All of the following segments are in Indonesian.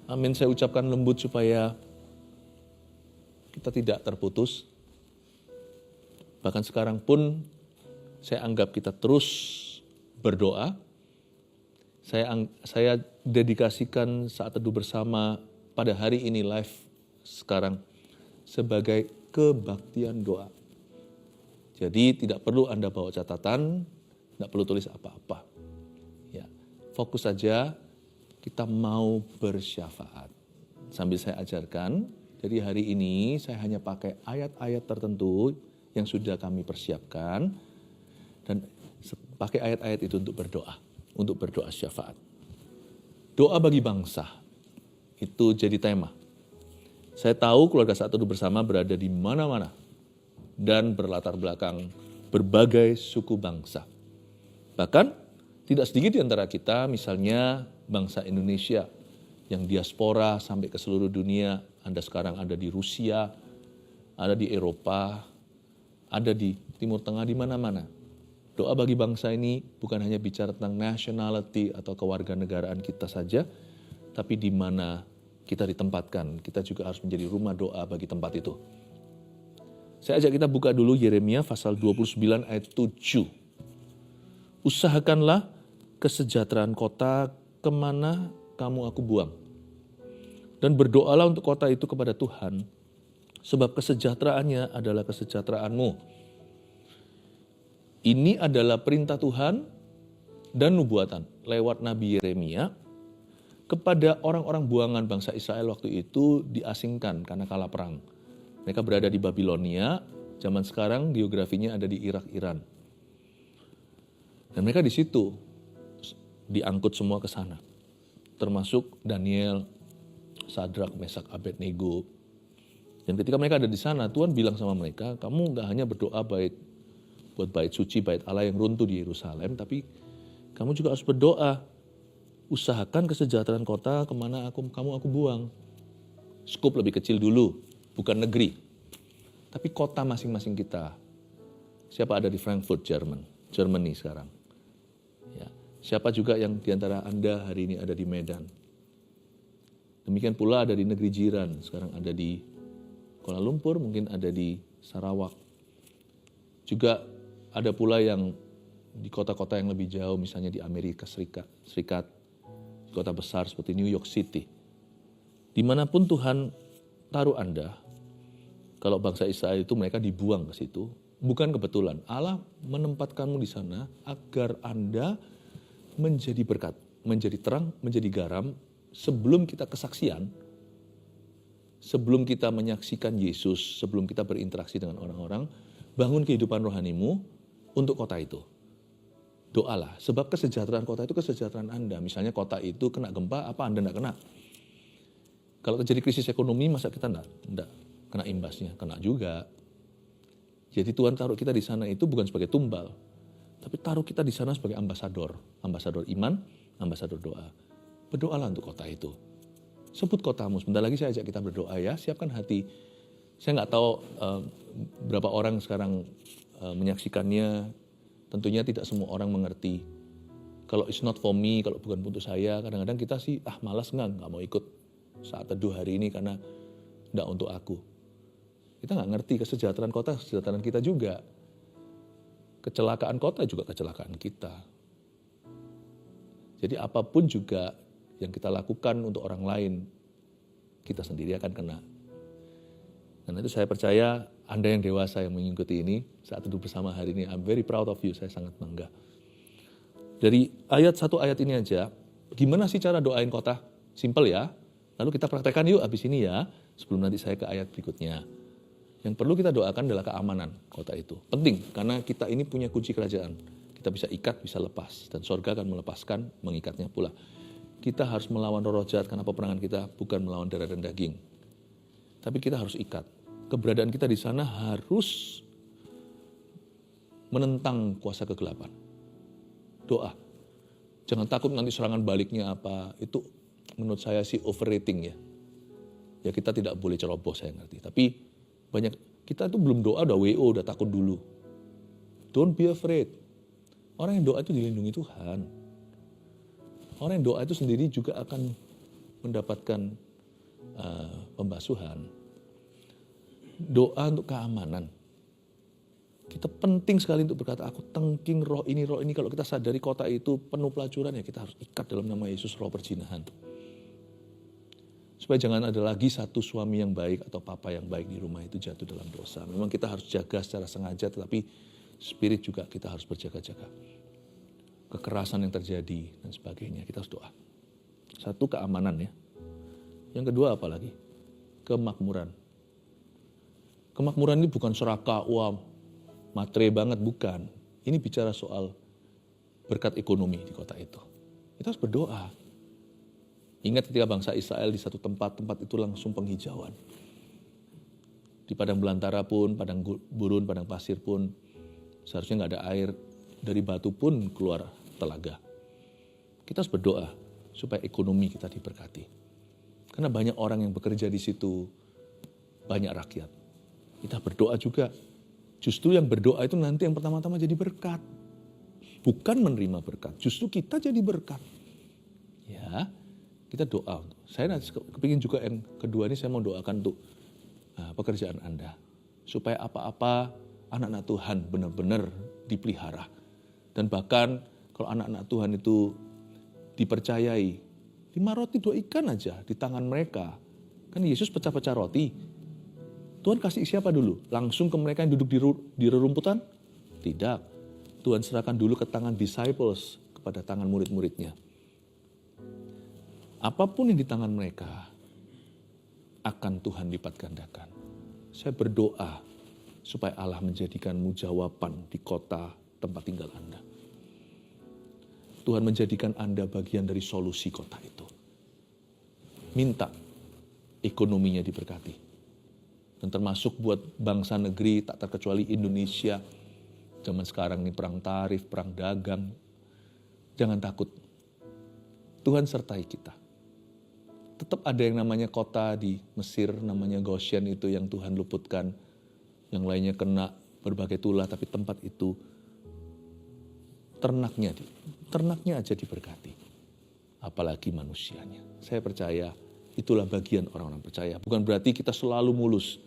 Amin, saya ucapkan lembut supaya kita tidak terputus. Bahkan sekarang pun saya anggap kita terus berdoa. Saya dedikasikan saat teduh bersama pada hari ini live sekarang sebagai kebaktian doa. Jadi tidak perlu Anda bawa catatan, tidak perlu tulis apa-apa. Ya, fokus saja, kita mau bersyafaat. Sambil saya ajarkan, jadi hari ini saya hanya pakai ayat-ayat tertentu yang sudah kami persiapkan dan pakai ayat-ayat itu untuk berdoa syafaat. Doa bagi bangsa, itu jadi tema. Saya tahu keluarga Saat Teduh Bersama berada di mana-mana dan berlatar belakang berbagai suku bangsa. Bahkan tidak sedikit di antara kita, misalnya bangsa Indonesia yang diaspora sampai ke seluruh dunia. Anda sekarang ada di Rusia, ada di Eropa, ada di Timur Tengah, di mana-mana. Doa bagi bangsa ini bukan hanya bicara tentang nationality atau kewarganegaraan kita saja, tapi di mana kita ditempatkan, kita juga harus menjadi rumah doa bagi tempat itu. Saya ajak kita buka dulu Yeremia pasal 29 ayat 7. Usahakanlah kesejahteraan kota kemana kamu aku buang. Dan berdoalah untuk kota itu kepada Tuhan, sebab kesejahteraannya adalah kesejahteraanmu. Ini adalah perintah Tuhan dan nubuatan lewat Nabi Yeremia kepada orang-orang buangan bangsa Israel waktu itu diasingkan karena kalah perang. Mereka berada di Babilonia, zaman sekarang geografinya ada di Irak, Iran. Dan mereka di situ diangkut semua ke sana. Termasuk Daniel, Sadrak, Mesak, Abednego. Dan ketika mereka ada di sana, Tuhan bilang sama mereka, kamu gak hanya berdoa buat bait suci, bait Allah yang runtuh di Yerusalem, tapi kamu juga harus berdoa. Usahakan kesejahteraan kota kemana kamu aku buang. Skup lebih kecil dulu, bukan negeri. Tapi kota masing-masing kita. Siapa ada di Frankfurt, Germany sekarang. Ya. Siapa juga yang diantara Anda hari ini ada di Medan. Demikian pula ada di negeri jiran, sekarang ada di Kuala Lumpur, mungkin ada di Sarawak. Juga ada pula yang di kota-kota yang lebih jauh, misalnya di Amerika Serikat, di kota besar seperti New York City. Dimanapun Tuhan taruh Anda, kalau bangsa Israel itu mereka dibuang ke situ, bukan kebetulan. Allah menempatkanmu di sana agar Anda menjadi berkat, menjadi terang, menjadi garam, sebelum kita kesaksian, sebelum kita menyaksikan Yesus, sebelum kita berinteraksi dengan orang-orang, bangun kehidupan rohanimu untuk kota itu. Doalah, sebab kesejahteraan kota itu kesejahteraan Anda. Misalnya kota itu kena gempa, apa Anda tidak kena? Kalau terjadi krisis ekonomi, masa kita tidak kena imbasnya? Kena juga. Jadi Tuhan taruh kita di sana itu bukan sebagai tumbal, tapi taruh kita di sana sebagai ambasador iman, ambasador doa. Berdoalah untuk kota itu. Sebut kotamu. Sebentar lagi saya ajak kita berdoa ya. Siapkan hati. Saya nggak tahu berapa orang sekarang menyaksikannya. Tentunya tidak semua orang mengerti. Kalau it's not for me, kalau bukan untuk saya, kadang-kadang kita sih malas nggak mau ikut saat teduh hari ini karena nggak untuk aku. Kita nggak ngerti kesejahteraan kota, kesejahteraan kita juga. Kecelakaan kota juga kecelakaan kita. Jadi apapun juga yang kita lakukan untuk orang lain, kita sendiri akan kena. Dan itu saya percaya Anda yang dewasa yang mengikuti ini, saat teduh bersama hari ini, I'm very proud of you, saya sangat bangga. Dari satu ayat ini aja, gimana sih cara doain kota? Simple ya, lalu kita praktekkan yuk abis ini ya, sebelum nanti saya ke ayat berikutnya. Yang perlu kita doakan adalah keamanan kota itu. Penting, karena kita ini punya kunci kerajaan. Kita bisa ikat, bisa lepas, dan sorga akan melepaskan, mengikatnya pula. Kita harus melawan roh jahat karena peperangan kita bukan melawan darah dan daging. Tapi kita harus ikat. Keberadaan kita di sana harus menentang kuasa kegelapan. Doa. Jangan takut nanti serangan baliknya apa. Itu menurut saya sih overrating ya. Ya kita tidak boleh ceroboh, saya ngerti. Tapi banyak, kita itu belum doa udah WO, udah takut dulu. Don't be afraid. Orang yang doa itu dilindungi Tuhan. Orang yang doa itu sendiri juga akan mendapatkan pembasuhan, doa untuk keamanan. Kita penting sekali untuk berkata, aku tengking roh ini. Kalau kita sadari kota itu penuh pelacuran, ya kita harus ikat dalam nama Yesus roh perzinahan. Supaya jangan ada lagi satu suami yang baik atau papa yang baik di rumah itu jatuh dalam dosa. Memang kita harus jaga secara sengaja, tetapi spirit juga kita harus berjaga-jaga. Kekerasan yang terjadi dan sebagainya, kita harus doa. Satu, keamanan ya. Yang kedua apa lagi? Kemakmuran. Kemakmuran ini bukan serakah, matre banget, bukan. Ini bicara soal berkat ekonomi di kota itu. Kita harus berdoa. Ingat ketika bangsa Israel di satu tempat itu langsung penghijauan. Di padang belantara pun, padang gurun, padang pasir pun, seharusnya nggak ada air. Dari batu pun keluar telaga. Kita harus berdoa supaya ekonomi kita diberkati. Karena banyak orang yang bekerja di situ, banyak rakyat. Kita berdoa juga. Justru yang berdoa itu nanti yang pertama-tama jadi berkat. Bukan menerima berkat, justru kita jadi berkat. Ya, kita doa. Saya nanti kepingin juga yang kedua ini saya mau doakan untuk pekerjaan Anda. Supaya apa-apa anak-anak Tuhan benar-benar dipelihara. Dan bahkan kalau anak-anak Tuhan itu dipercayai, 5 roti 2 ikan aja di tangan mereka. Kan Yesus pecah-pecah roti. Tuhan kasih siapa dulu? Langsung ke mereka yang duduk di rerumputan? Tidak. Tuhan serahkan dulu ke tangan disciples, kepada tangan murid-muridnya. Apapun yang di tangan mereka, akan Tuhan lipat gandakan. Saya berdoa supaya Allah menjadikanmu jawaban di kota tempat tinggal Anda. Tuhan menjadikan Anda bagian dari solusi kota itu. Minta ekonominya diberkati. Dan termasuk buat bangsa negeri, tak terkecuali Indonesia. Zaman sekarang ini perang tarif, perang dagang. Jangan takut. Tuhan sertai kita. Tetap ada yang namanya kota di Mesir, namanya Goshen itu yang Tuhan luputkan. Yang lainnya kena berbagai tulah, tapi tempat itu ternaknya aja diberkati. Apalagi manusianya. Saya percaya itulah bagian orang-orang percaya. Bukan berarti kita selalu mulus.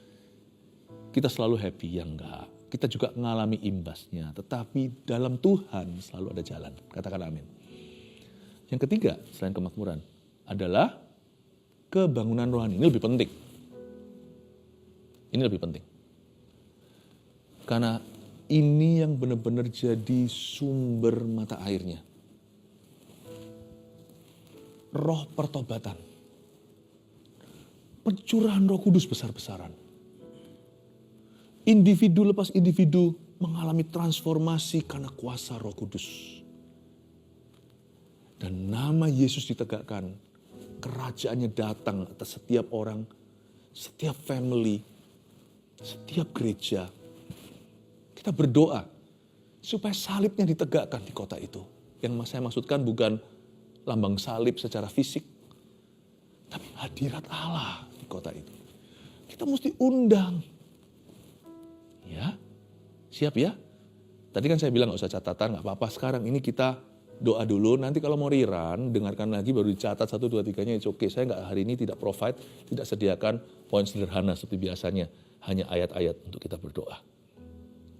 Kita selalu happy, ya enggak. Kita juga mengalami imbasnya. Tetapi dalam Tuhan selalu ada jalan. Katakan amin. Yang ketiga, selain kemakmuran, adalah kebangunan rohani. Ini lebih penting. Ini lebih penting. Karena ini yang benar-benar jadi sumber mata airnya. Roh pertobatan. Pencurahan Roh Kudus besar-besaran. Individu lepas individu mengalami transformasi karena kuasa Roh Kudus. Dan nama Yesus ditegakkan. Kerajaannya datang atas setiap orang, setiap family, setiap gereja. Kita berdoa supaya salibnya ditegakkan di kota itu. Yang saya maksudkan bukan lambang salib secara fisik, tapi hadirat Allah di kota itu. Kita mesti undang. Ya, siap ya? Tadi kan saya bilang gak usah catatan, gak apa-apa. Sekarang ini kita doa dulu, nanti kalau mau rerun, dengarkan lagi baru dicatat 1, 2, 3-nya, it's okay. Saya hari ini tidak provide, tidak sediakan poin sederhana seperti biasanya. Hanya ayat-ayat untuk kita berdoa.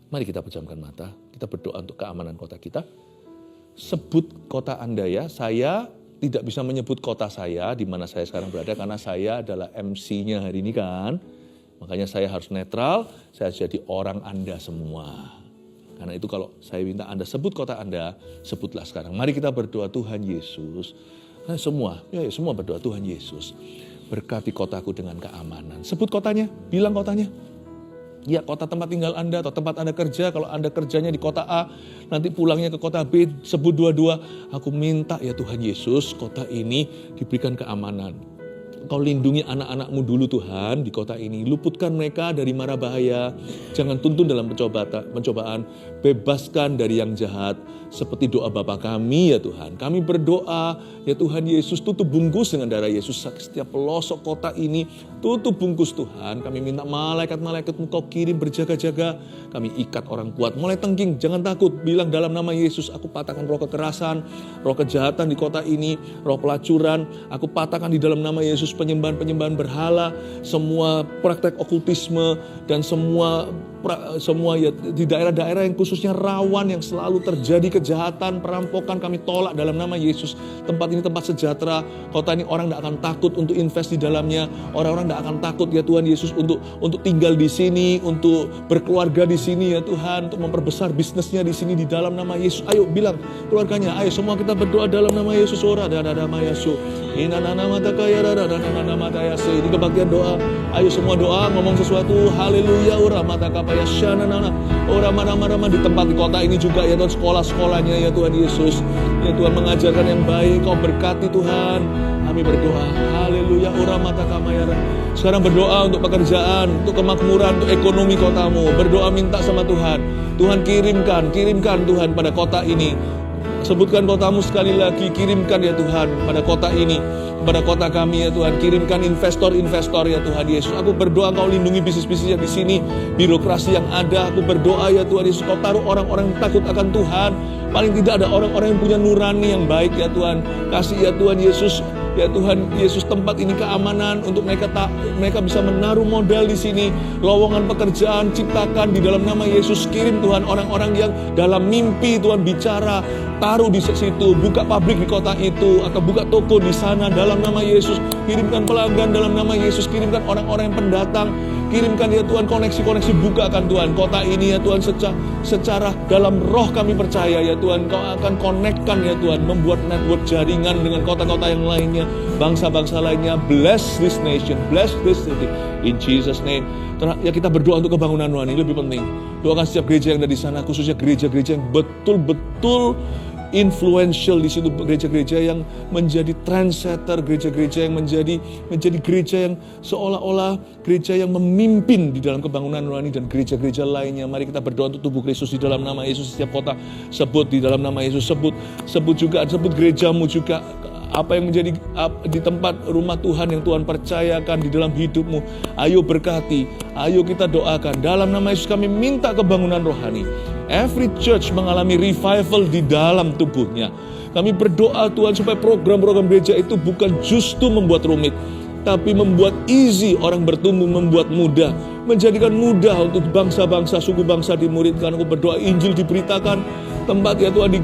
Mari kita pejamkan mata, kita berdoa untuk keamanan kota kita. Sebut kota Anda ya, saya tidak bisa menyebut kota saya, di mana saya sekarang berada, karena saya adalah MC-nya hari ini kan. Makanya saya harus netral, saya jadi orang Anda semua. Karena itu kalau saya minta Anda sebut kota Anda, sebutlah sekarang. Mari kita berdoa Tuhan Yesus. Semua berdoa Tuhan Yesus. Berkati kotaku dengan keamanan. Sebut kotanya, bilang kotanya. Ya, kota tempat tinggal Anda atau tempat Anda kerja. Kalau Anda kerjanya di kota A, nanti pulangnya ke kota B, sebut dua-dua. Aku minta ya Tuhan Yesus, kota ini diberikan keamanan. Engkau lindungi anak-anak-Mu dulu Tuhan di kota ini. Luputkan mereka dari mara bahaya. Jangan tuntun dalam pencobaan. Bebaskan dari yang jahat. Seperti doa Bapa kami ya Tuhan. Kami berdoa ya Tuhan Yesus, tutup bungkus dengan darah Yesus setiap pelosok kota ini. Tutup bungkus Tuhan. Kami minta malaikat-malaikat-Mu Kau kirim berjaga-jaga. Kami ikat orang kuat. Mulai tengking, jangan takut. Bilang dalam nama Yesus, aku patahkan roh kekerasan, roh kejahatan di kota ini, roh pelacuran. Aku patahkan di dalam nama Yesus penyembahan-penyembahan berhala, semua praktek okultisme, dan semua ya, di daerah-daerah yang khususnya rawan, yang selalu terjadi kejahatan, perampokan, kami tolak dalam nama Yesus. Tempat ini tempat sejahtera. Kota ini orang tidak akan takut untuk invest di dalamnya. Orang-orang tidak akan takut ya Tuhan Yesus untuk tinggal di sini, untuk berkeluarga di sini ya Tuhan, untuk memperbesar bisnisnya di sini di dalam nama Yesus. Ayo bilang keluarganya, ayo semua kita berdoa dalam nama Yesus. Ini kebaktian doa. Ayo semua doa, ngomong sesuatu. Haleluya. Di tempat di kota ini juga ya Tuhan, sekolah-sekolahnya ya Tuhan Yesus. Ya Tuhan, mengajarkan yang baik. Kau berkati Tuhan. Kami berdoa. Haleluya. Sekarang berdoa untuk pekerjaan, untuk kemakmuran, untuk ekonomi kotamu. Berdoa minta sama Tuhan. Tuhan kirimkan Tuhan pada kota ini. Sebutkan kotamu sekali lagi, kirimkan ya Tuhan pada kota ini, pada kota kami ya Tuhan. Kirimkan investor-investor ya Tuhan Yesus. Aku berdoa Kau lindungi bisnis-bisnis yang di sini, birokrasi yang ada. Aku berdoa ya Tuhan Yesus, Kau taruh orang-orang yang takut akan Tuhan. Paling tidak ada orang-orang yang punya nurani yang baik ya Tuhan. Kasih ya Tuhan Yesus. Ya Tuhan Yesus, tempat ini keamanan untuk mereka bisa menaruh modal di sini. Lowongan pekerjaan ciptakan di dalam nama Yesus. Kirim Tuhan orang-orang yang dalam mimpi Tuhan bicara, taruh di situ, buka pabrik di kota itu atau buka toko di sana dalam nama Yesus. Kirimkan pelanggan dalam nama Yesus. Kirimkan orang-orang yang pendatang. Kirimkan ya Tuhan koneksi-koneksi, bukakan Tuhan kota ini ya Tuhan, secara dalam roh kami percaya ya Tuhan Kau akan konekkan ya Tuhan, membuat network jaringan dengan kota-kota yang lainnya, bangsa-bangsa lainnya. Bless this nation, bless this city in Jesus name. Ya kita berdoa untuk kebangunan rohani, lebih penting doakan setiap gereja yang ada di sana, khususnya gereja-gereja yang betul-betul influential di situ, gereja-gereja yang menjadi trendsetter, gereja-gereja yang menjadi gereja yang seolah-olah gereja yang memimpin di dalam kebangunan rohani, dan gereja-gereja lainnya. Mari kita berdoa untuk tubuh Kristus di dalam nama Yesus. Setiap kota sebut di dalam nama Yesus, sebut gerejamu juga, apa yang menjadi di tempat rumah Tuhan yang Tuhan percayakan di dalam hidupmu. Ayo berkati, ayo kita doakan dalam nama Yesus. Kami minta kebangunan rohani. Every church mengalami revival di dalam tubuhnya. Kami berdoa Tuhan supaya program-program gereja itu bukan justru membuat rumit, tapi membuat easy, orang bertumbuh, membuat mudah, menjadikan mudah untuk bangsa-bangsa, suku bangsa dimuridkan. Aku berdoa Injil diberitakan, tempat ya Tuhan di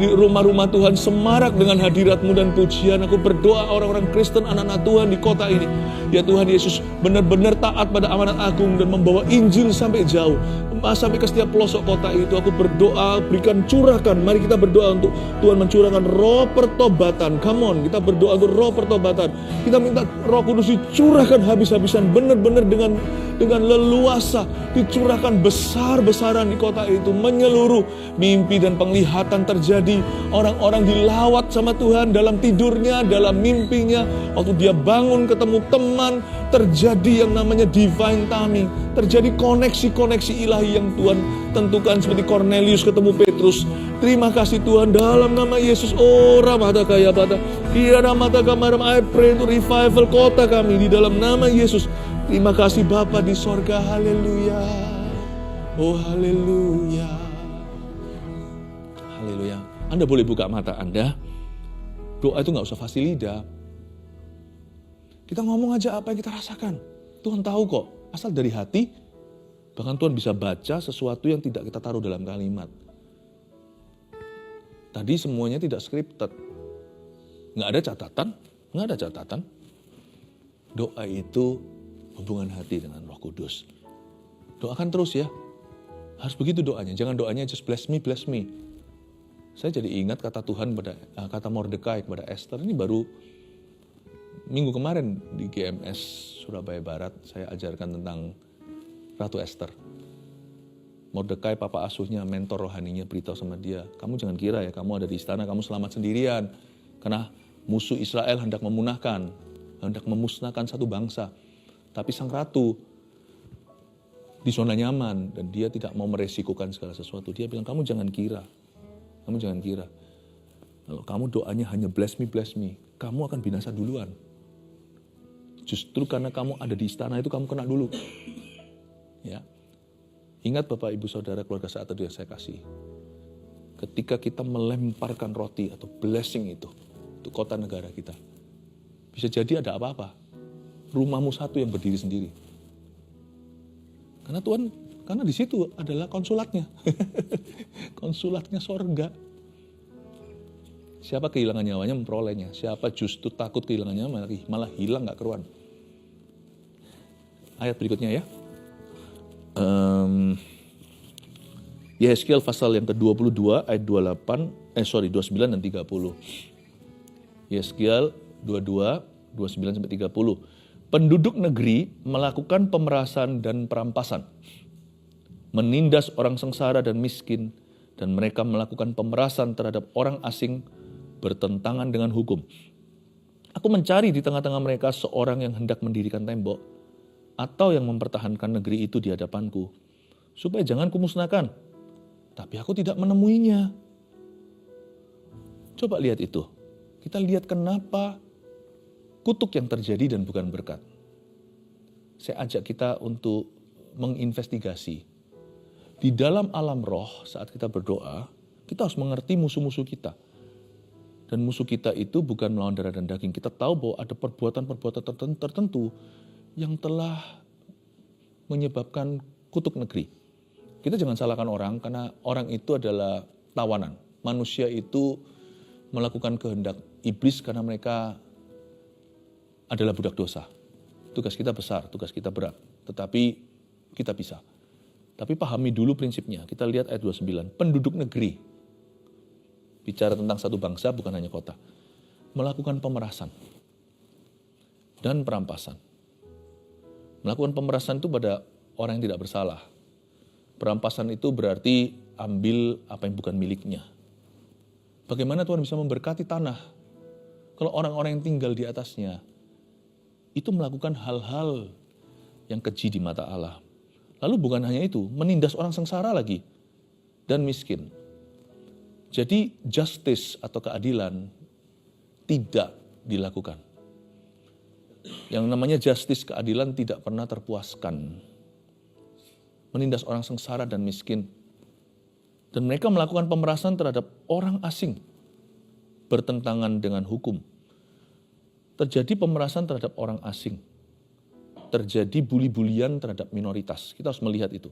rumah-rumah Tuhan semarak dengan hadirat-Mu dan pujian. Aku berdoa orang-orang Kristen, anak-anak Tuhan di kota ini, ya Tuhan Yesus, benar-benar taat pada amanat agung dan membawa Injil sampai jauh, sampai ke setiap pelosok kota itu. Aku berdoa, curahkan, mari kita berdoa untuk Tuhan mencurahkan roh pertobatan. Come on, kita berdoa untuk roh pertobatan. Kita minta Roh Kudus dicurahkan habis-habisan, benar-benar dengan leluasa, dicurahkan besar-besaran di kota itu, menyeluruh. Mimpi dan penglihatan terjadi, orang-orang dilawat sama Tuhan dalam tidurnya, dalam mimpinya. Waktu dia bangun ketemu teman, terjadi yang namanya divine timing, terjadi koneksi-koneksi ilahi yang Tuhan tentukan, seperti Cornelius ketemu Petrus. Terima kasih Tuhan dalam nama Yesus. Oh ramadakaya bata, iya ramadakamaram. I pray untuk revival kota kami di dalam nama Yesus. Terima kasih Bapa di sorga. Haleluya. Oh haleluya. Haleluya. Anda boleh buka mata Anda. Doa itu gak usah fasih lidah. Kita ngomong aja apa yang kita rasakan. Tuhan tahu kok. Asal dari hati. Bahkan Tuhan bisa baca sesuatu yang tidak kita taruh dalam kalimat. Tadi semuanya tidak scripted. Gak ada catatan. Doa itu hubungan hati dengan Roh Kudus. Doakan terus ya. Harus begitu doanya. Jangan doanya just bless me, bless me. Saya jadi ingat kata Tuhan kata Mordekai kepada Esther. Ini baru minggu kemarin di GMS Surabaya Barat saya ajarkan tentang Ratu Esther. Mordekai, papa asuhnya, mentor rohaninya, beritahu sama dia, kamu jangan kira ya kamu ada di istana, kamu selamat sendirian. Karena musuh Israel hendak memunahkan hendak memusnahkan satu bangsa. Tapi sang ratu di zona nyaman dan dia tidak mau meresikokan segala sesuatu. Dia bilang, kamu jangan kira. Kamu jangan kira. Kalau kamu doanya hanya bless me, kamu akan binasa duluan. Justru karena kamu ada di istana itu kamu kena dulu. Ya. Ingat Bapak, Ibu, Saudara, keluarga saat itu yang saya kasih. Ketika kita melemparkan roti atau blessing itu kota negara kita. Bisa jadi ada apa-apa. Rumahmu satu yang berdiri sendiri. Karena Tuhan, karena di situ adalah konsulatnya. Konsulatnya sorga. Siapa kehilangan nyawanya memperolehnya. Siapa justru takut kehilangan nyawa malah hilang gak keruan. Ayat berikutnya ya. Yehezkiel pasal yang ke-22 ayat 29 dan 30. Yehezkiel 22, 29 sampai 30. Penduduk negeri melakukan pemerasan dan perampasan, menindas orang sengsara dan miskin, dan mereka melakukan pemerasan terhadap orang asing bertentangan dengan hukum. Aku mencari di tengah-tengah mereka seorang yang hendak mendirikan tembok atau yang mempertahankan negeri itu di hadapanku, supaya jangan kumusnahkan. Tapi aku tidak menemuinya. Coba lihat itu. Kita lihat kenapa kutuk yang terjadi dan bukan berkat. Saya ajak kita untuk menginvestigasi. Di dalam alam roh saat kita berdoa, kita harus mengerti musuh-musuh kita. Dan musuh kita itu bukan melawan darah dan daging. Kita tahu bahwa ada perbuatan-perbuatan tertentu yang telah menyebabkan kutuk negeri. Kita jangan salahkan orang karena orang itu adalah tawanan. Manusia itu melakukan kehendak iblis karena mereka adalah budak dosa. Tugas kita besar, tugas kita berat. Tetapi kita bisa. Tapi pahami dulu prinsipnya. Kita lihat ayat 29. Penduduk negeri. Bicara tentang satu bangsa bukan hanya kota. Melakukan pemerasan dan perampasan. Melakukan pemerasan itu pada orang yang tidak bersalah. Perampasan itu berarti ambil apa yang bukan miliknya. Bagaimana Tuhan bisa memberkati tanah kalau orang-orang yang tinggal di atasnya itu melakukan hal-hal yang keji di mata Allah. Lalu bukan hanya itu, menindas orang sengsara lagi dan miskin. Jadi justice atau keadilan tidak dilakukan. Yang namanya justice, keadilan tidak pernah terpuaskan. Menindas orang sengsara dan miskin. Dan mereka melakukan pemerasan terhadap orang asing. Bertentangan dengan hukum. Terjadi pemerasan terhadap orang asing. Terjadi bully-bulian terhadap minoritas. Kita harus melihat itu.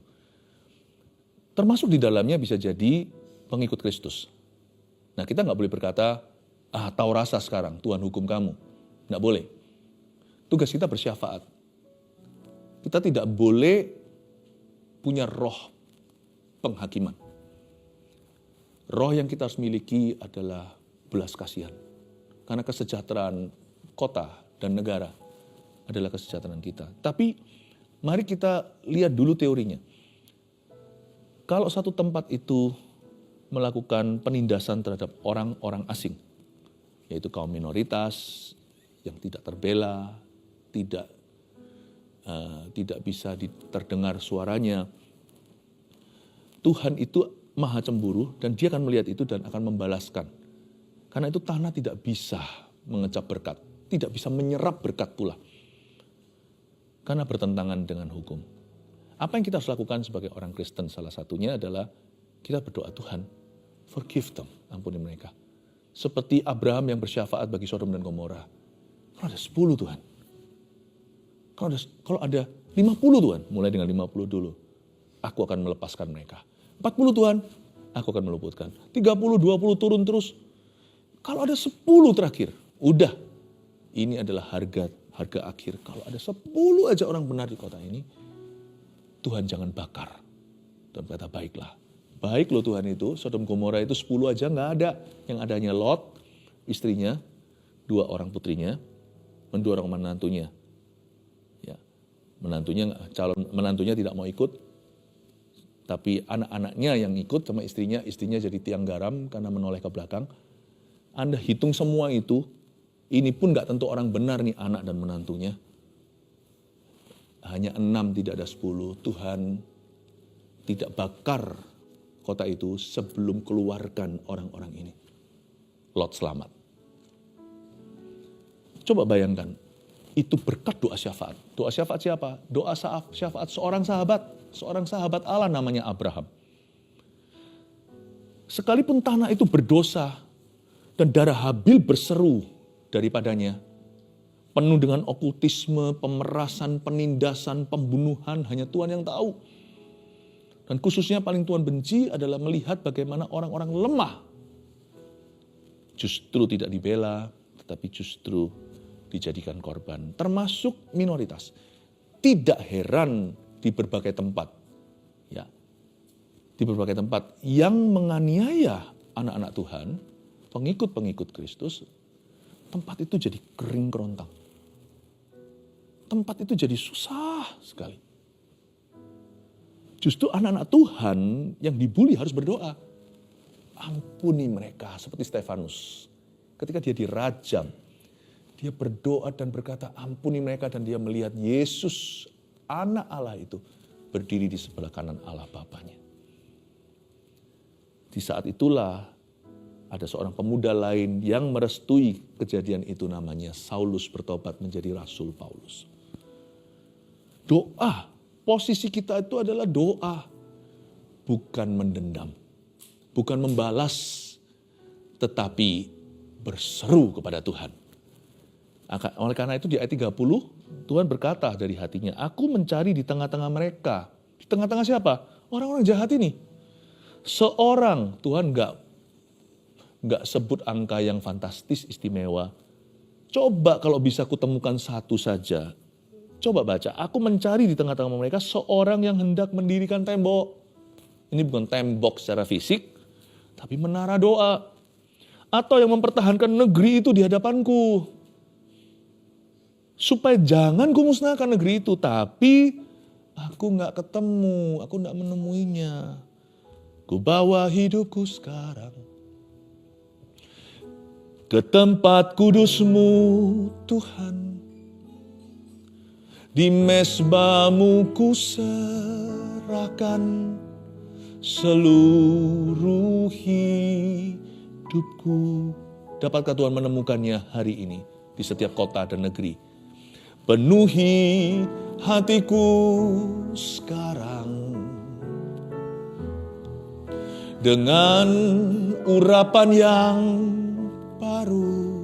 Termasuk di dalamnya bisa jadi pengikut Kristus. Nah, kita nggak boleh berkata, tahu rasa sekarang, Tuhan hukum kamu. Nggak boleh. Tugas kita bersyafaat. Kita tidak boleh punya roh penghakiman. Roh yang kita harus miliki adalah belas kasihan. Karena kesejahteraan kota dan negara adalah kesejahteraan kita. Tapi mari kita lihat dulu teorinya. Kalau satu tempat itu melakukan penindasan terhadap orang-orang asing, yaitu kaum minoritas yang tidak terbela, tidak bisa terdengar suaranya. Tuhan itu maha cemburu dan dia akan melihat itu dan akan membalaskan. Karena itu tanah tidak bisa mengecap berkat, tidak bisa menyerap berkat pula. Karena bertentangan dengan hukum. Apa yang kita harus lakukan sebagai orang Kristen salah satunya adalah kita berdoa, Tuhan, forgive them, ampuni mereka. Seperti Abraham yang bersyafaat bagi Sodom dan Gomora. Kalau ada 10 Tuhan. Kalau ada 50 Tuhan, mulai dengan 50 dulu. Aku akan melepaskan mereka. 40 Tuhan, aku akan meluputkan. 30, 20 turun terus. Kalau ada 10 terakhir, udah. Ini adalah harga akhir. Kalau ada 10 aja orang benar di kota ini, Tuhan jangan bakar. Tuhan kata, baiklah. Baik loh Tuhan itu, Sodom Gomora itu 10 aja nggak ada. Yang adanya Lot, istrinya, 2 orang putrinya, 2 orang menantunya. Ya, menantunya tidak mau ikut, tapi anak-anaknya yang ikut sama istrinya jadi tiang garam karena menoleh ke belakang. Anda hitung semua itu Ini pun gak tentu orang benar nih anak dan menantunya. Hanya 6, tidak ada 10. Tuhan tidak bakar kota itu sebelum keluarkan orang-orang ini. Lot selamat. Coba bayangkan, itu berkat doa syafaat. Doa syafaat siapa? Doa syafaat seorang sahabat Allah namanya Abraham. Sekalipun tanah itu berdosa dan darah Habil berseru daripadanya, penuh dengan okultisme, pemerasan, penindasan, pembunuhan, hanya Tuhan yang tahu. Dan khususnya paling Tuhan benci adalah melihat bagaimana orang-orang lemah justru tidak dibela, tetapi justru dijadikan korban, termasuk minoritas. Tidak heran di berbagai tempat, ya, di berbagai tempat yang menganiaya anak-anak Tuhan, pengikut-pengikut Kristus, tempat itu jadi kering kerontang. Tempat itu jadi susah sekali. Justru anak-anak Tuhan yang dibully harus berdoa. Ampuni mereka, seperti Stefanus. Ketika dia dirajam, dia berdoa dan berkata, ampuni mereka, dan dia melihat Yesus, anak Allah itu, berdiri di sebelah kanan Allah Bapanya. Di saat itulah ada seorang pemuda lain yang merestui kejadian itu, namanya Saulus, bertobat menjadi Rasul Paulus. Doa, posisi kita itu adalah doa, bukan mendendam, bukan membalas, tetapi berseru kepada Tuhan. Oleh karena itu di ayat 30, Tuhan berkata dari hatinya, aku mencari di tengah-tengah mereka. Di tengah-tengah siapa? Orang-orang jahat ini. Seorang, Tuhan nggak sebut angka yang fantastis, istimewa. Coba kalau bisa kutemukan satu saja. Coba baca, aku mencari di tengah-tengah mereka seorang yang hendak mendirikan tembok. Ini bukan tembok secara fisik, tapi menara doa. Atau yang mempertahankan negeri itu di hadapanku. Supaya jangan kumusnahkan negeri itu, tapi aku nggak ketemu, aku nggak menemuinya. Ku bawa hidupku sekarang ke tempat kudus-Mu, Tuhan. Di mezbah-Mu ku serahkan seluruh hidupku. Dapatkah Tuhan menemukannya hari ini di setiap kota dan negeri? Penuhi hatiku sekarang dengan urapan yang baru,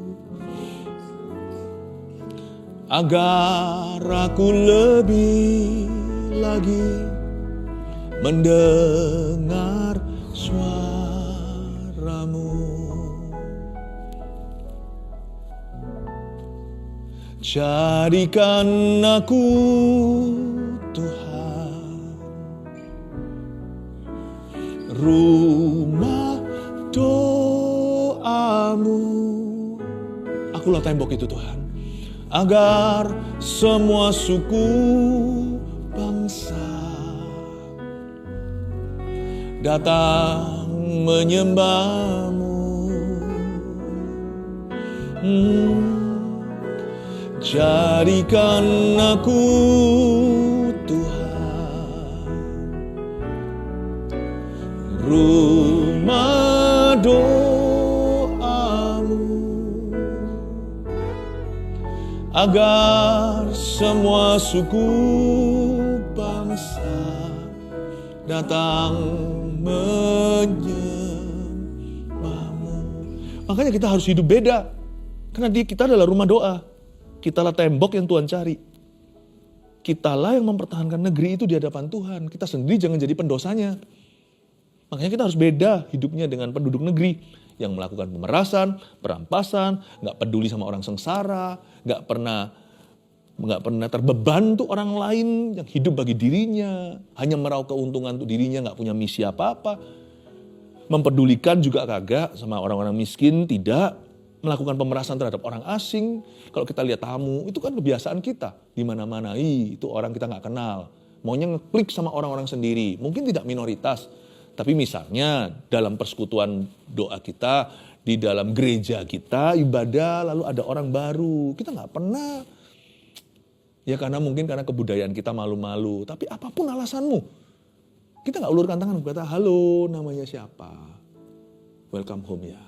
agar aku lebih lagi mendengar suara-Mu. Jadikan aku, Tuhan, rumah doa-Mu. Akulah tembok itu, Tuhan, agar semua suku bangsa datang menyembah-Mu. Jadikan aku, Tuhan, rumah doa-Mu, agar semua suku bangsa datang menyembah-Mu. Makanya kita harus hidup beda, karena kita adalah rumah doa. Kitalah tembok yang Tuhan cari. Kitalah yang mempertahankan negeri itu di hadapan Tuhan. Kita sendiri jangan jadi pendosanya. Makanya kita harus beda hidupnya dengan penduduk negeri yang melakukan pemerasan, perampasan, nggak peduli sama orang sengsara, nggak pernah terbeban tuh orang lain, yang hidup bagi dirinya, hanya meraup keuntungan untuk dirinya, nggak punya misi apa-apa. Mempedulikan juga kagak sama orang-orang miskin, tidak. Melakukan pemerasan terhadap orang asing. Kalau kita lihat tamu, itu kan kebiasaan kita. Di mana-mana, itu orang kita nggak kenal. Maunya ngeklik sama orang-orang sendiri. Mungkin tidak minoritas. Tapi misalnya dalam persekutuan doa kita, di dalam gereja kita ibadah lalu ada orang baru. Kita nggak pernah. Ya karena kebudayaan kita malu-malu. Tapi apapun alasanmu, kita nggak ulurkan tangan berkata, halo namanya siapa? Welcome home ya.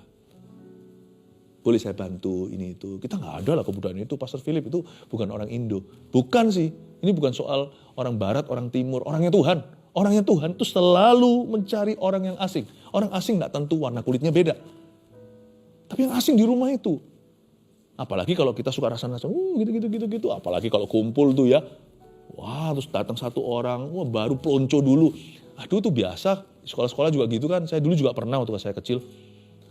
Boleh saya bantu ini itu. Kita nggak ada lah kebudayaan itu. Pastor Philip itu bukan orang Indo. Bukan sih. Ini bukan soal orang Barat, orang Timur. Orangnya Tuhan. Orangnya Tuhan itu selalu mencari orang yang asing. Orang asing nggak tentu warna kulitnya beda. Tapi yang asing di rumah itu. Apalagi kalau kita suka rasa-rasa, gitu. Apalagi kalau kumpul tuh ya. Wah, terus datang satu orang, wah baru pelonco dulu. Aduh itu biasa. Sekolah-sekolah juga gitu kan. Saya dulu juga pernah waktu saya kecil.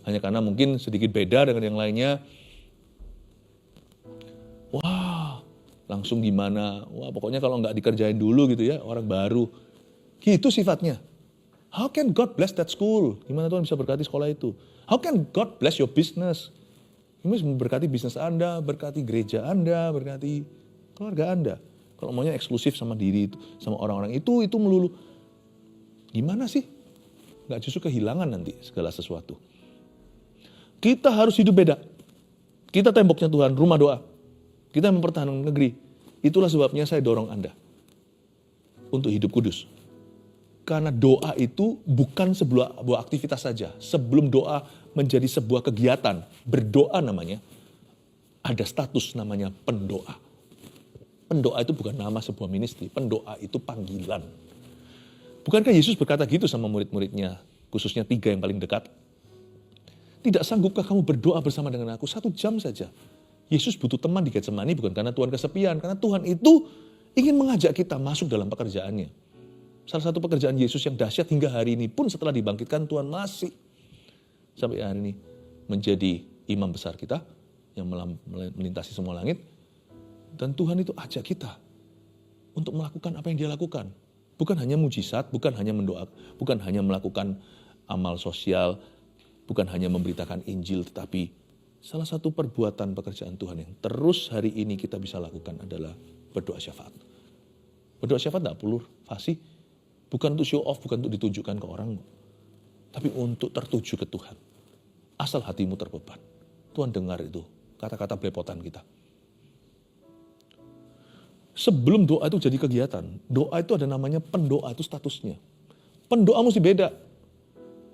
Hanya karena mungkin sedikit beda dengan yang lainnya. Wah, langsung gimana? Wah, pokoknya kalau nggak dikerjain dulu gitu ya, orang baru. Gitu sifatnya. How can God bless that school? Gimana Tuhan bisa berkati sekolah itu? How can God bless your business? Gimana berkati bisnis Anda, berkati gereja Anda, berkati keluarga Anda. Kalau maunya eksklusif sama diri, sama orang-orang itu melulu. Gimana sih? Nggak justru kehilangan nanti segala sesuatu. Kita harus hidup beda. Kita temboknya Tuhan, rumah doa. Kita mempertahankan negeri. Itulah sebabnya saya dorong Anda untuk hidup kudus. Karena doa itu bukan sebuah aktivitas saja. Sebelum doa menjadi sebuah kegiatan, berdoa namanya, ada status namanya pendoa. Pendoa itu bukan nama sebuah ministry, pendoa itu panggilan. Bukankah Yesus berkata gitu sama murid-muridnya, khususnya 3 yang paling dekat? Tidak sanggupkah kamu berdoa bersama dengan aku 1 jam saja? Yesus butuh teman di Getsemani bukan karena Tuhan kesepian, karena Tuhan itu ingin mengajak kita masuk dalam pekerjaannya. Salah satu pekerjaan Yesus yang dahsyat hingga hari ini pun setelah dibangkitkan Tuhan masih sampai hari ini menjadi imam besar kita yang melintasi semua langit. Dan Tuhan itu ajak kita untuk melakukan apa yang Dia lakukan. Bukan hanya mujizat, bukan hanya mendoakan, bukan hanya melakukan amal sosial, bukan hanya memberitakan Injil, tetapi salah satu perbuatan pekerjaan Tuhan yang terus hari ini kita bisa lakukan adalah berdoa syafaat. Berdoa syafaat tidak perlu fasih, bukan untuk show off, bukan untuk ditunjukkan ke orang, tapi untuk tertuju ke Tuhan. Asal hatimu terbeban, Tuhan dengar itu, kata-kata belepotan kita. Sebelum doa itu jadi kegiatan, doa itu ada namanya pendoa, itu statusnya. Pendoa mesti beda.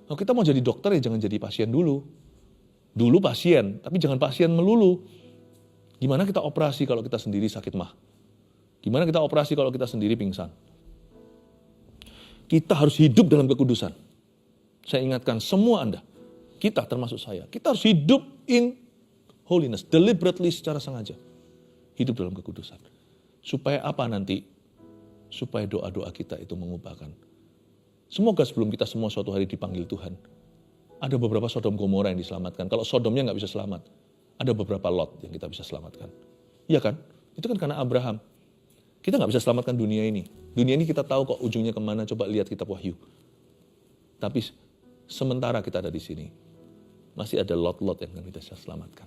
Kalau kita mau jadi dokter ya jangan jadi pasien dulu. Dulu pasien, tapi jangan pasien melulu. Gimana kita operasi kalau kita sendiri sakit mah? Gimana kita operasi kalau kita sendiri pingsan? Kita harus hidup dalam kekudusan. Saya ingatkan semua Anda, kita termasuk saya, kita harus hidup in holiness, deliberately secara sengaja. Hidup dalam kekudusan. Supaya apa nanti? Supaya doa-doa kita itu mengubahkan. Semoga sebelum kita semua suatu hari dipanggil Tuhan, ada beberapa Sodom Gomora yang diselamatkan. Kalau Sodomnya nggak bisa selamat, ada beberapa Lot yang kita bisa selamatkan. Iya kan? Itu kan karena Abraham. Kita nggak bisa selamatkan dunia ini. Dunia ini kita tahu kok ujungnya kemana, coba lihat kitab Wahyu. Tapi sementara kita ada di sini, masih ada Lot-Lot yang kita bisa selamatkan.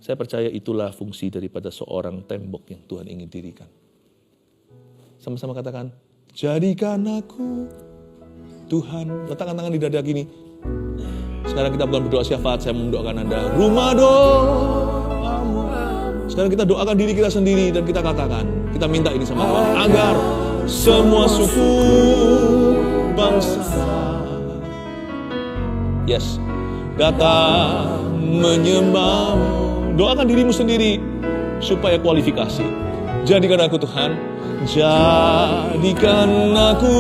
Saya percaya itulah fungsi daripada seorang tembok yang Tuhan ingin dirikan. Sama-sama katakan, jadikan aku Tuhan. Letakkan tangan di dada gini. Sekarang kita bukan berdoa syafaat, saya mendoakan Anda. Rumah doamu. Sekarang kita doakan diri kita sendiri dan kita katakan, kita minta ini sama Tuhan, agar semua suku bangsa, yes, datang menyembahmu. Doakan dirimu sendiri supaya kualifikasi. Jadikan aku Tuhan, jadikan aku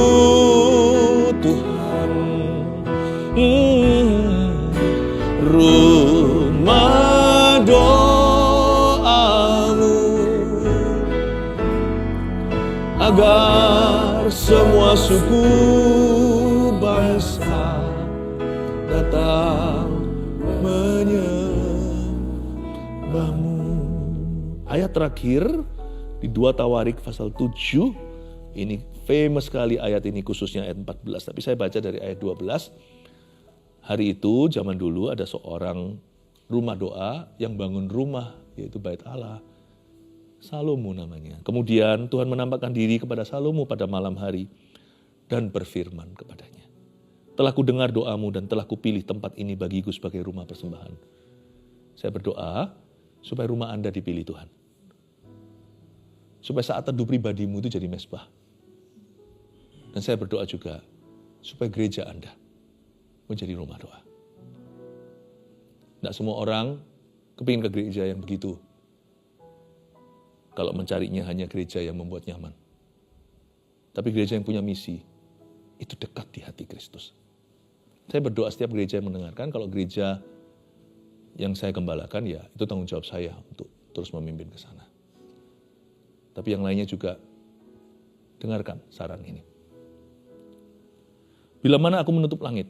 Tuhan, rumah doamu, agar semua suku bangsa datang menyembahmu. Ayat terakhir di 2 Tawarik pasal 7, ini famous sekali ayat ini, khususnya ayat 14, tapi saya baca dari ayat 12. Hari itu, zaman dulu ada seorang rumah doa yang bangun rumah, yaitu Bait Allah. Salomo namanya. Kemudian Tuhan menampakkan diri kepada Salomo pada malam hari dan berfirman kepadanya. Telah kudengar doamu dan telah kupilih tempat ini bagiku sebagai rumah persembahan. Saya berdoa supaya rumah Anda dipilih Tuhan. Supaya saat teduh pribadimu itu jadi mezbah. Dan saya berdoa juga supaya gereja Anda menjadi rumah doa. Tidak semua orang kepingin ke gereja yang begitu. Kalau mencarinya hanya gereja yang membuat nyaman. Tapi gereja yang punya misi, itu dekat di hati Kristus. Saya berdoa setiap gereja yang mendengarkan, kalau gereja yang saya gembalakan, ya itu tanggung jawab saya untuk terus memimpin ke sana. Tapi yang lainnya juga dengarkan saran ini. Bila mana aku menutup langit,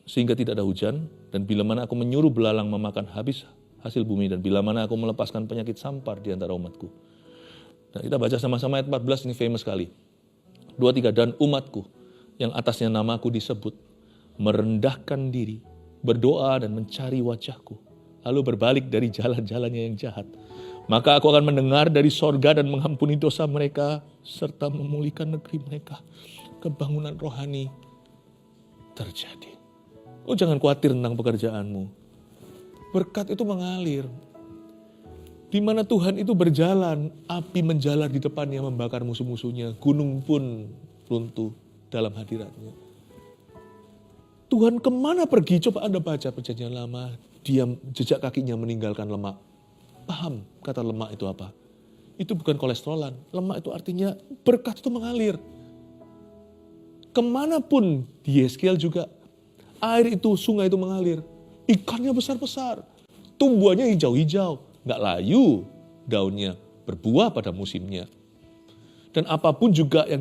sehingga tidak ada hujan, dan bila mana aku menyuruh belalang memakan habis hasil bumi, dan bila mana aku melepaskan penyakit sampar di antara umatku. Nah, kita baca sama-sama ayat 14, ini famous sekali. 2, 3, dan umatku, yang atasnya namaku disebut, merendahkan diri, berdoa dan mencari wajahku, lalu berbalik dari jalan-jalannya yang jahat. Maka aku akan mendengar dari sorga dan mengampuni dosa mereka, serta memulihkan negeri mereka. Kebangunan rohani terjadi. Oh, jangan khawatir tentang pekerjaanmu. Berkat itu mengalir. Di mana Tuhan itu berjalan, api menjalar di depannya membakar musuh-musuhnya. Gunung pun runtuh dalam hadiratnya. Tuhan kemana pergi? Coba Anda baca perjanjian lama. Dia jejak kakinya meninggalkan lemak. Paham kata lemak itu apa? Itu bukan kolesterolan. Lemak itu artinya berkat itu mengalir. Kemanapun di Yeskiel juga. Air itu, sungai itu mengalir. Ikannya besar-besar. Tumbuhannya hijau-hijau. Nggak layu daunnya. Berbuah pada musimnya. Dan apapun juga yang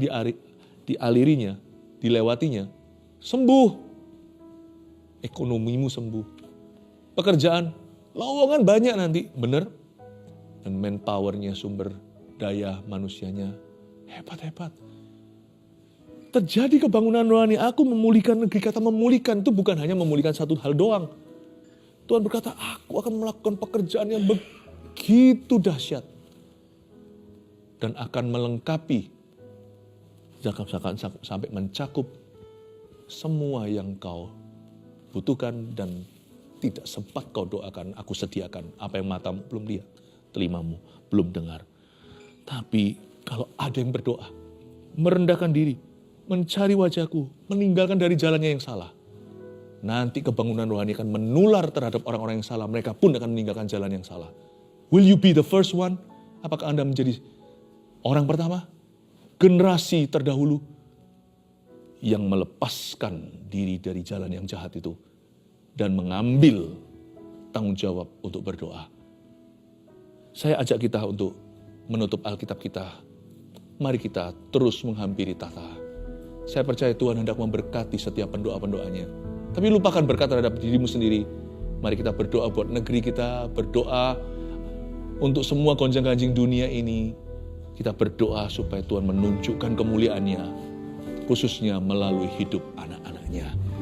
dialirinya, dilewatinya, sembuh. Ekonomimu sembuh. Pekerjaan, lowongan banyak nanti. Benar? Dan manpowernya, sumber daya manusianya hebat-hebat. Terjadi kebangunan rohani. Aku memulihkan negeri. Kata memulihkan itu bukan hanya memulihkan satu hal doang. Tuhan berkata, aku akan melakukan pekerjaan yang begitu dahsyat. Dan akan melengkapi. Sampai mencakup semua yang kau butuhkan dan tidak sempat kau doakan, aku sediakan. Apa yang matamu belum lihat, telingamu belum dengar. Tapi kalau ada yang berdoa, merendahkan diri, mencari wajahku, meninggalkan dari jalannya yang salah, nanti kebangunan rohani akan menular terhadap orang-orang yang salah. Mereka pun akan meninggalkan jalan yang salah. Will you be the first one? Apakah Anda menjadi orang pertama? Generasi terdahulu yang melepaskan diri dari jalan yang jahat itu dan mengambil tanggung jawab untuk berdoa. Saya ajak kita untuk menutup Alkitab kita. Mari kita terus menghampiri tahta. Saya percaya Tuhan hendak memberkati setiap pendoa-pendoanya. Tapi lupakan berkat terhadap dirimu sendiri. Mari kita berdoa buat negeri kita, berdoa untuk semua gonjang-ganjing dunia ini. Kita berdoa supaya Tuhan menunjukkan kemuliaan-Nya, khususnya melalui hidup anak-anak-Nya.